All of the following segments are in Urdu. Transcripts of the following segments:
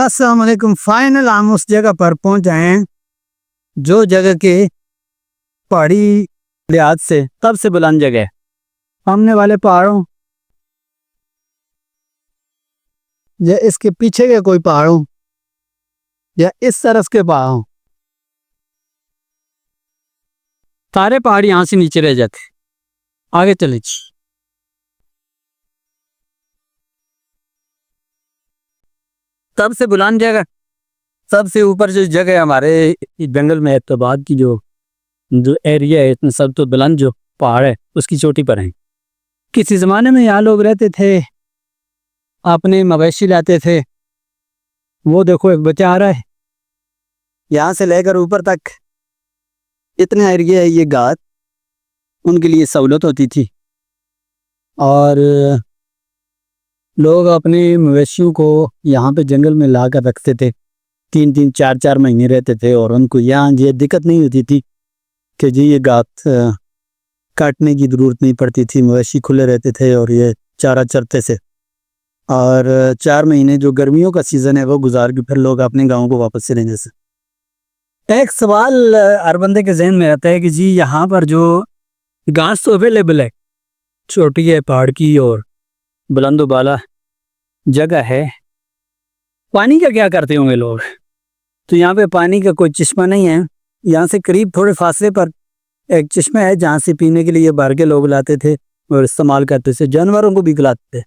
السلام علیکم۔ فائنل ہم اس جگہ پر پہنچ جائے ہیں جو جگہ کے پہاڑی لحاظ سے سب سے بلند جگہ ہے۔ سامنے والے پہاڑوں یا اس کے پیچھے کے کوئی پہاڑوں یا اس طرف کے پہاڑوں، سارے پہاڑ یہاں سے نیچے رہ جاتے۔ آگے چلے جی۔ سب سے بلند جگہ، سب سے اوپر جو جگہ ہے ہمارے جنگل میں اعتبار کی جو ایریا ہے، اس میں سب تو بلند جو پہاڑ ہے اس کی چوٹی پر ہیں۔ کسی زمانے میں یہاں لوگ رہتے تھے، اپنے مویشی لاتے تھے۔ وہ دیکھو ایک بچہ آ رہا ہے، یہاں سے لے کر اوپر تک اتنا ایریا ہے، یہ گھاس ان کے لیے سہولت ہوتی تھی، اور لوگ اپنے مویشیوں کو یہاں پہ جنگل میں لا کر رکھتے تھے۔ 3 4 مہینے رہتے تھے، اور ان کو یہاں یہ دقت نہیں ہوتی تھی کہ جی یہ گھاس کاٹنے کی ضرورت نہیں پڑتی تھی۔ مویشی کھلے رہتے تھے اور یہ چارہ چرتے سے، اور 4 مہینے جو گرمیوں کا سیزن ہے وہ گزار کے پھر لوگ اپنے گاؤں کو واپس چلیں۔ جیسے ایک سوال ہر بندے کے ذہن میں آتا ہے کہ جی یہاں پر جو گھاس تو اویلیبل ہے، چھوٹی ہے، پہاڑ کی اور بلند و بالا جگہ ہے، پانی کا کیا کرتے ہوں گے لوگ؟ تو یہاں پہ پانی کا کوئی چشمہ نہیں ہے۔ یہاں سے قریب تھوڑے فاصلے پر ایک چشمہ ہے جہاں سے پینے کے لیے بھر کے لوگ لاتے تھے اور استعمال کرتے تھے، جانوروں کو بھی پلاتے تھے۔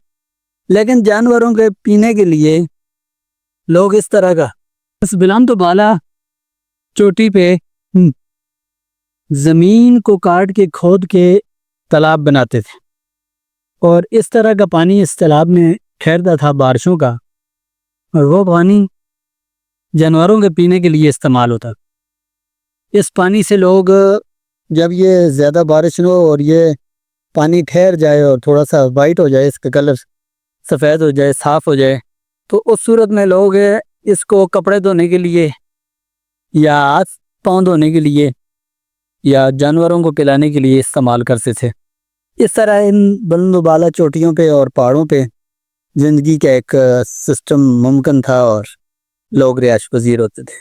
لیکن جانوروں کے پینے کے لیے لوگ اس طرح کا اس بلند و بالا چوٹی پہ زمین کو کاٹ کے کھود کے تالاب بناتے تھے، اور اس طرح کا پانی اس تالاب میں ٹھہرتا تھا بارشوں کا، اور وہ پانی جانوروں کے پینے کے لیے استعمال ہوتا۔ اس پانی سے لوگ جب یہ زیادہ بارش نہ ہو اور یہ پانی ٹھہر جائے اور تھوڑا سا وائٹ ہو جائے، اس کا کلر سفید ہو جائے، صاف ہو جائے، تو اس صورت میں لوگ اس کو کپڑے دھونے کے لیے یا ہاتھ پاؤں دھونے کے لیے یا جانوروں کو پلانے کے لیے استعمال کرتے تھے۔ اس طرح ان بلند و بالا چوٹیوں پہ اور پہاڑوں پہ زندگی کا ایک سسٹم ممکن تھا، اور لوگ رہائش پذیر ہوتے تھے۔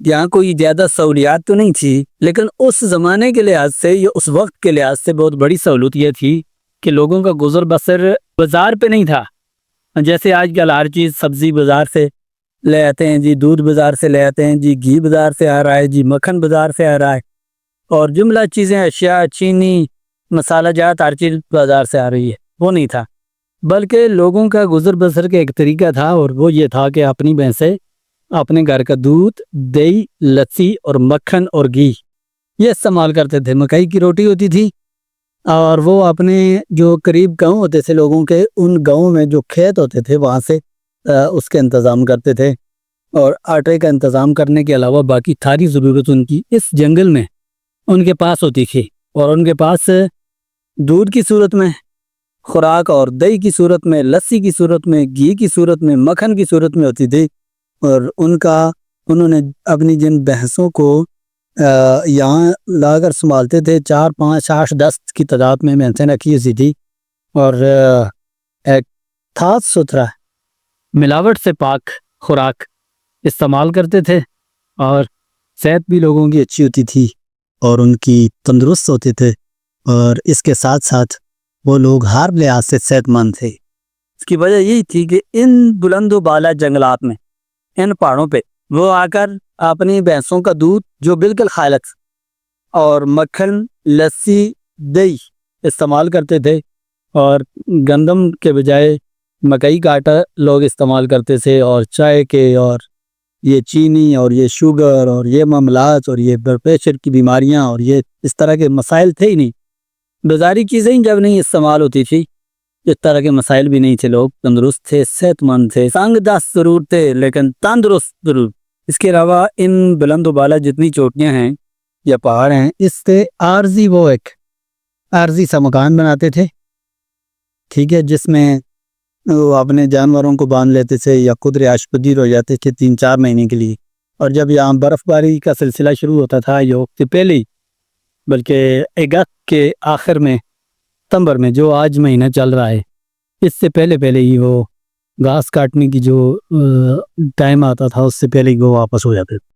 یہاں کوئی زیادہ سہولیات تو نہیں تھی، لیکن اس زمانے کے لحاظ سے یا اس وقت کے لحاظ سے بہت بڑی سہولت یہ تھی کہ لوگوں کا گزر بسر بازار پہ نہیں تھا۔ جیسے آج کل ہر چیز سبزی بازار سے لے آتے ہیں جی، دودھ بازار سے لے آتے ہیں جی، گھی بازار سے آ رہا ہے جی، مکھن بازار سے آ رہا ہے، اور جملہ چیزیں، اشیاء، چینی، مسالہ جات، ہر چیز بازار سے آ رہی ہے۔ وہ نہیں تھا، بلکہ لوگوں کا گزر بسر کا ایک طریقہ تھا، اور وہ یہ تھا کہ اپنی بھینسیں، اپنے گھر کا دودھ، دہی، لسی اور مکھن اور گھی یہ استعمال کرتے تھے۔ مکئی کی روٹی ہوتی تھی، اور وہ اپنے جو قریب گاؤں ہوتے تھے لوگوں کے، ان گاؤں میں جو کھیت ہوتے تھے وہاں سے اس کے انتظام کرتے تھے، اور آٹے کا انتظام کرنے کے علاوہ باقی ساری ضرورت ان کی اس جنگل میں ان کے پاس ہوتی تھی، اور ان کے پاس دودھ کی صورت میں خوراک اور دہی کی صورت میں، لسی کی صورت میں، گھی کی صورت میں، مکھن کی صورت میں ہوتی تھی۔ اور انہوں نے اپنی جن بھینسوں کو یہاں لا کر سنبھالتے تھے، 4 5 8 10 کی تعداد میں بھینسیں رکھی ہوئی تھی، اور ایک صاف ستھرا ملاوٹ سے پاک خوراک استعمال کرتے تھے، اور صحت بھی لوگوں کی اچھی ہوتی تھی اور ان کی تندرست ہوتے تھے، اور اس کے ساتھ ساتھ وہ لوگ ہر لحاظ سے صحت مند تھے۔ اس کی وجہ یہی تھی کہ ان بلند و بالا جنگلات میں، ان پہاڑوں پہ وہ آ کر اپنی بھینسوں کا دودھ جو بالکل خالص اور مکھن، لسی، دہی استعمال کرتے تھے، اور گندم کے بجائے مکئی کا آٹا لوگ استعمال کرتے تھے، اور چائے کے اور یہ چینی اور یہ شوگر اور یہ معاملات اور یہ بلڈ پریشر کی بیماریاں اور یہ اس طرح کے مسائل تھے ہی نہیں۔ بازاری چیزیں جب نہیں استعمال ہوتی تھی، اس طرح کے مسائل بھی نہیں تھے، لوگ تندرست تھے، صحت مند تھے، تنگ دست ضرور تھے لیکن تندرست ضرور۔ اس کے علاوہ ان بلند و بالا جتنی چوٹیاں ہیں یا پہاڑ ہیں، اس سے عارضی وہ ایک عارضی سا مکان بناتے تھے، ٹھیک ہے، جس میں وہ اپنے جانوروں کو باندھ لیتے تھے یا خود رہائش پذیر ہو جاتے تھے 3 4 مہینے کے لیے۔ اور جب یہاں برف باری کا سلسلہ شروع ہوتا تھا، یہ وقت سے پہلے ہی، بلکہ اگست کے آخر میں، ستمبر میں جو آج مہینہ چل رہا ہے، اس سے پہلے ہی وہ گھاس کاٹنے کی جو ٹائم آتا تھا اس سے پہلے ہی وہ واپس ہو جاتے تھے۔